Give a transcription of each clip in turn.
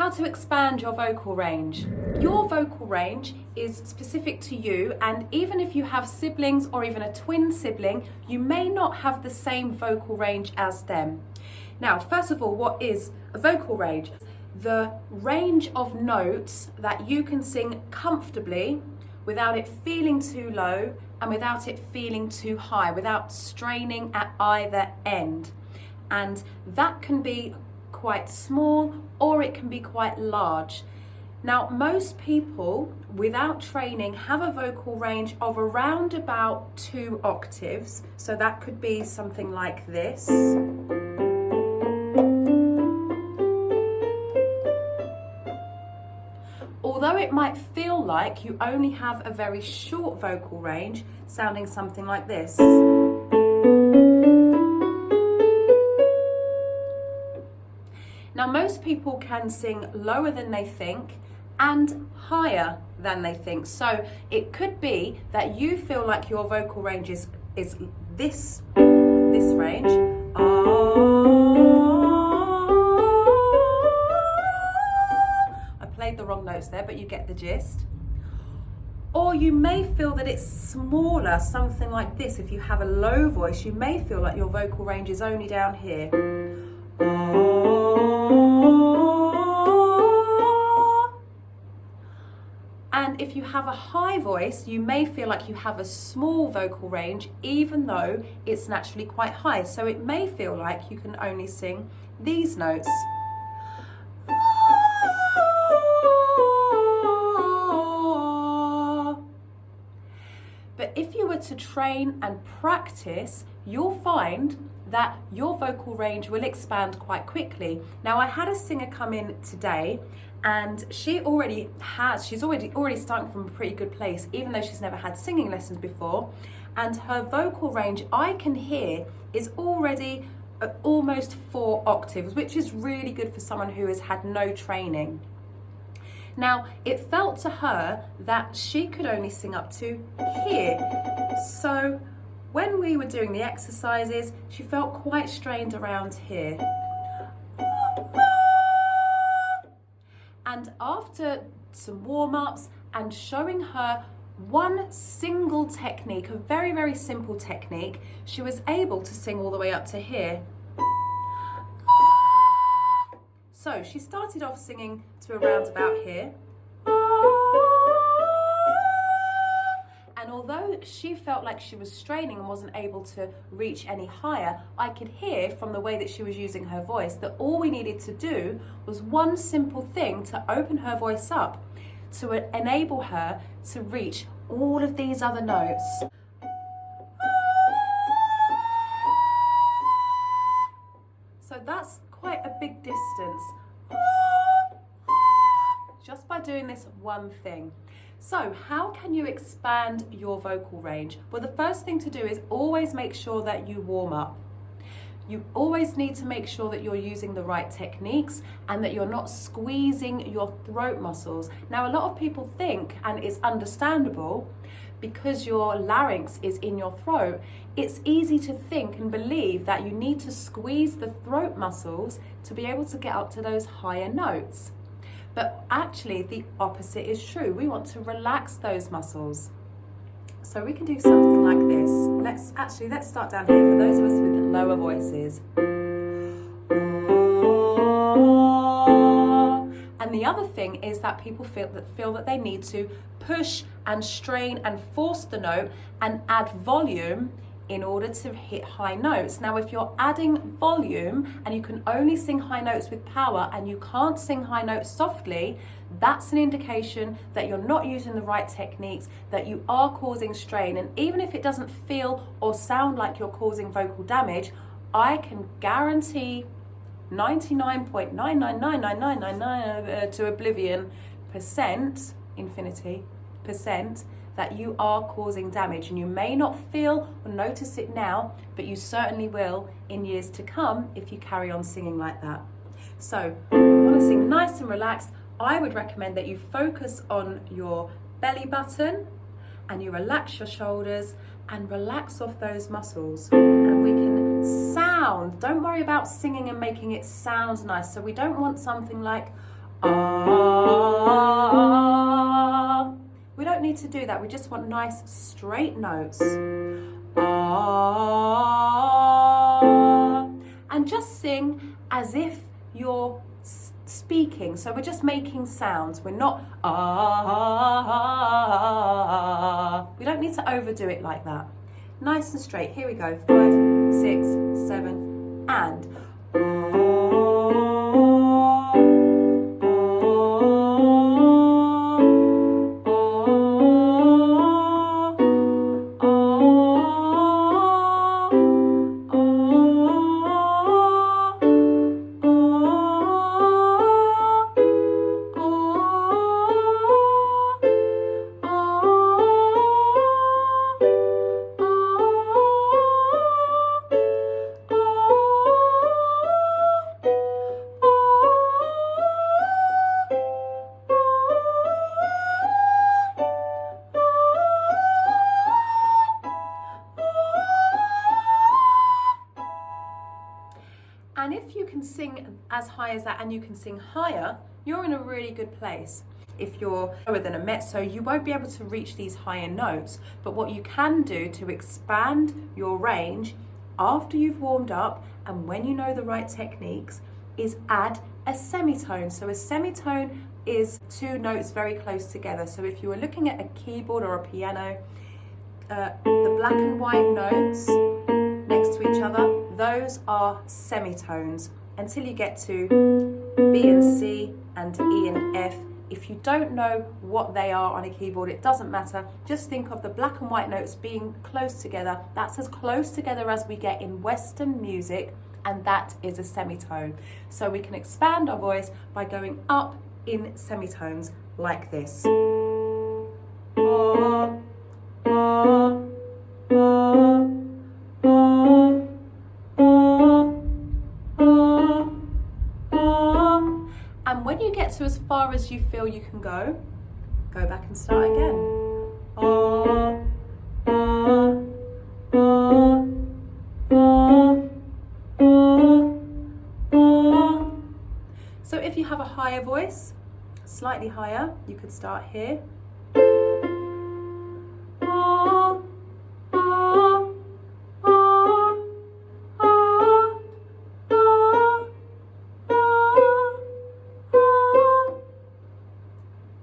How to expand your vocal range. Your vocal range is specific to you, and even if you have siblings or even a twin sibling, you may not have the same vocal range as them. Now, first of all, what is a vocal range? The range of notes that you can sing comfortably without it feeling too low and without it feeling too high, without straining at either end. And that can be quite small or it can be quite large. Now, most people without training have a vocal range of around about 2 octaves. So that could be something like this. Although it might feel like you only have a very short vocal range, sounding something like this. Now, most people can sing lower than they think and higher than they think. So it could be that you feel like your vocal range is this range. I played the wrong notes there, but you get the gist. Or you may feel that it's smaller, something like this. If you have a low voice, you may feel like your vocal range is only down here. And if you have a high voice, you may feel like you have a small vocal range, even though it's naturally quite high. So it may feel like you can only sing these notes. But if you were to train and practice, you'll find that your vocal range will expand quite quickly. Now, I had a singer come in today and she's already starting from a pretty good place, even though she's never had singing lessons before. And her vocal range, I can hear, is already at almost 4 octaves, which is really good for someone who has had no training. Now, it felt to her that she could only sing up to here. So when we were doing the exercises, she felt quite strained around here. And after some warm-ups and showing her one single technique, a very, very simple technique, she was able to sing all the way up to here. So she started off singing to around about here. And although she felt like she was straining and wasn't able to reach any higher, I could hear from the way that she was using her voice that all we needed to do was one simple thing to open her voice up, to enable her to reach all of these other notes. So that's quite a big distance, just by doing this one thing. So how can you expand your vocal range? Well, the first thing to do is always make sure that you warm up. You always need to make sure that you're using the right techniques and that you're not squeezing your throat muscles. Now, a lot of people think, and it's understandable, because your larynx is in your throat, it's easy to think and believe that you need to squeeze the throat muscles to be able to get up to those higher notes. But actually, the opposite is true. We want to relax those muscles. So we can do something like this. Let's start down here for those of us with lower voices. And the other thing is that people feel that they need to push and strain and force the note and add volume in order to hit high notes. Now, if you're adding volume and you can only sing high notes with power and you can't sing high notes softly, that's an indication that you're not using the right techniques, that you are causing strain. And even if it doesn't feel or sound like you're causing vocal damage, I can guarantee 99.9999999 to oblivion infinity percent, that you are causing damage. And you may not feel or notice it now, but you certainly will in years to come if you carry on singing like that. So, if you want to sing nice and relaxed, I would recommend that you focus on your belly button and you relax your shoulders and relax off those muscles. And we can sound, don't worry about singing and making it sound nice. So we don't want something like, ah. We don't need to do that. We just want nice straight notes. Ah. And just sing as if you're speaking. So we're just making sounds. We're not ah. We don't need to overdo it like that. Nice and straight. Here we go. 5, 6, 7, and And if you can sing as high as that and you can sing higher, you're in a really good place. If you're lower than a mezzo, you won't be able to reach these higher notes. But what you can do to expand your range after you've warmed up and when you know the right techniques is add a semitone. So a semitone is 2 notes very close together. So if you were looking at a keyboard or a piano, the black and white notes next to each other, those are semitones until you get to B and C and E and F. If you don't know what they are on a keyboard, it doesn't matter. Just think of the black and white notes being close together. That's as close together as we get in Western music, and that is a semitone. So we can expand our voice by going up in semitones like this. And when you get to as far as you feel you can go back and start again. So if you have a higher voice, slightly higher, you could start here.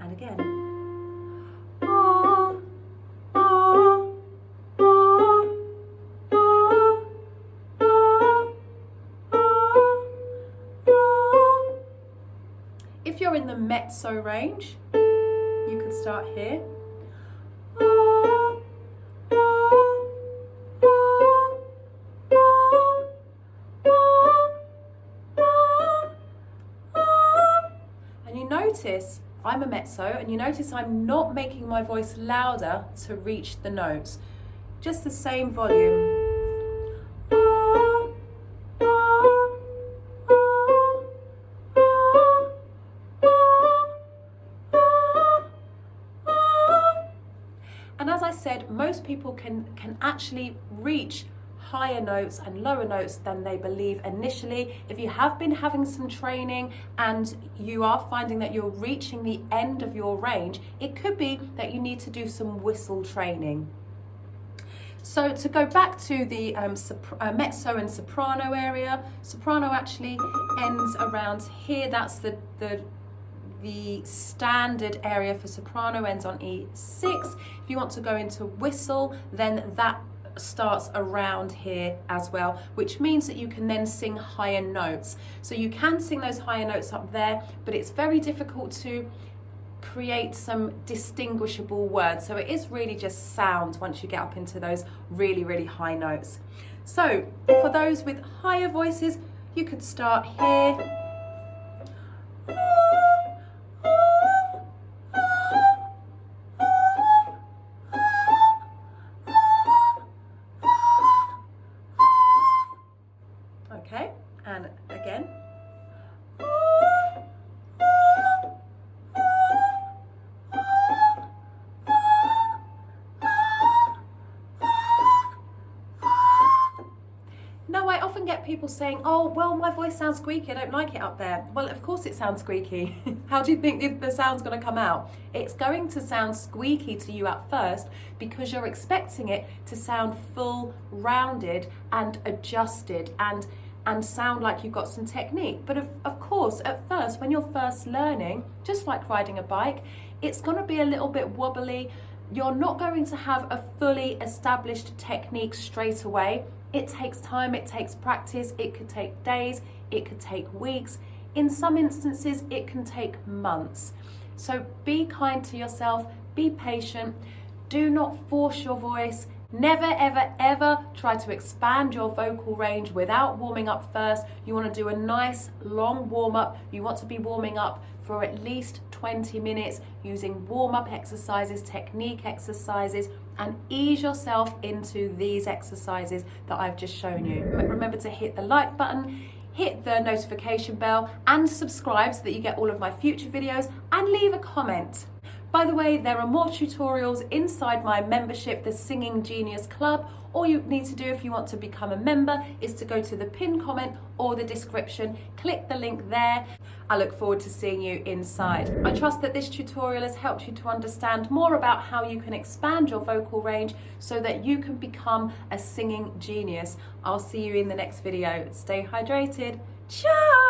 And again. If you're in the mezzo range, you could start here. And you notice I'm a mezzo, and you notice I'm not making my voice louder to reach the notes. Just the same volume. And as I said, most people can actually reach higher notes and lower notes than they believe initially. If you have been having some training and you are finding that you're reaching the end of your range, it could be that you need to do some whistle training. So to go back to the mezzo and soprano area, soprano actually ends around here. That's the standard area for soprano, ends on E6. If you want to go into whistle, then that starts around here as well, which means that you can then sing higher notes. So you can sing those higher notes up there, but it's very difficult to create some distinguishable words. So it is really just sound once you get up into those really, really high notes. So for those with higher voices, you could start here. Okay, and again. people saying, oh, well, my voice sounds squeaky, I don't like it up there. Well, of course it sounds squeaky. How do you think the sound's going to come out? It's going to sound squeaky to you at first because you're expecting it to sound full, rounded and adjusted and sound like you've got some technique. But of course, at first, when you're first learning, just like riding a bike, it's going to be a little bit wobbly. You're not going to have a fully established technique straight away. It takes time, it takes practice, it could take days, it could take weeks. In some instances, it can take months. So be kind to yourself, be patient, do not force your voice. Never, ever, ever try to expand your vocal range without warming up first. You want to do a nice long warm up. You want to be warming up for at least 20 minutes using warm up exercises, technique exercises, and ease yourself into these exercises that I've just shown you. Remember to hit the like button, hit the notification bell, and subscribe so that you get all of my future videos, and leave a comment. By the way, there are more tutorials inside my membership, the Singing Genius Club. All you need to do if you want to become a member is to go to the pinned comment or the description, click the link there. I look forward to seeing you inside. I trust that this tutorial has helped you to understand more about how you can expand your vocal range so that you can become a singing genius. I'll see you in the next video. Stay hydrated. Ciao!